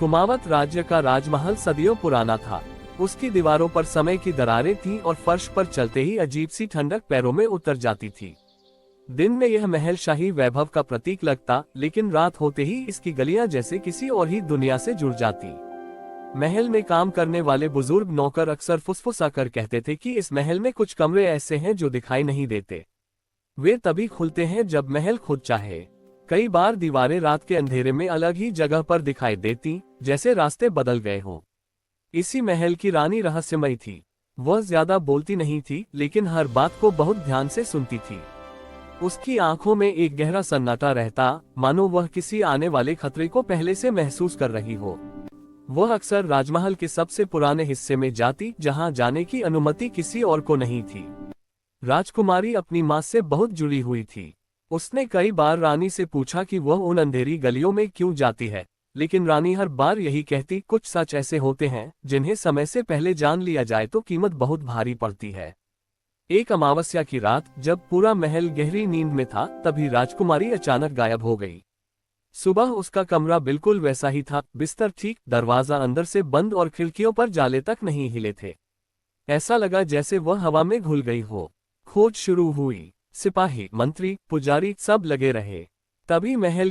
कुमावत राज्य का राजमहल सदियों पुराना था। उसकी दीवारों पर समय की दरारें थीं और फर्श पर चलते ही अजीब सी ठंडक पैरों में उतर जाती थी। दिन में यह महल शाही वैभव का प्रतीक लगता, लेकिन रात होते ही इसकी गलियां जैसे किसी और ही दुनिया से जुड़ जाती। महल में काम करने वाले बुजुर्ग नौकर अक्सर फुसफुसा कर कहते थे कि इस महल में कुछ कमरे ऐसे हैं जो दिखाई नहीं देते। वे तभी खुलते हैं जब महल खुद चाहे। कई बार दीवारें रात के अंधेरे में अलग ही जगह पर दिखाई देती, जैसे रास्ते बदल गए हों। इसी महल की रानी रहस्यमयी थी। वह ज्यादा बोलती नहीं थी, लेकिन हर बात को बहुत ध्यान से सुनती थी। उसकी आंखों में एक गहरा सन्नाटा रहता, मानो वह किसी आने वाले खतरे को पहले से महसूस कर रही हो। वह अक्सर राजमहल के सबसे पुराने हिस्से में जाती, जहां जाने की अनुमति किसी और को नहीं थी। राजकुमारी अपनी मां से बहुत जुड़ी हुई थी। उसने कई बार रानी से पूछा कि वह उन अंधेरी गलियों में क्यों जाती है, लेकिन रानी हर बार यही कहती, कुछ सच ऐसे होते हैं जिन्हें समय से पहले जान लिया जाए तो कीमत बहुत भारी पड़ती है। एक अमावस्या की रात, जब पूरा महल गहरी नींद में था, तभी राजकुमारी अचानक गायब हो गई। सुबह उसका कमरा बिल्कुल वैसा ही था, बिस्तर ठीक, दरवाजा अंदर से बंद और खिड़कियों पर जाले तक नहीं हिले थे। ऐसा लगा जैसे वह हवा में घुल गई हो। खोज शुरू हुई। सिपाही, मंत्री, पुजारी सब लगे रहे। तभी महल की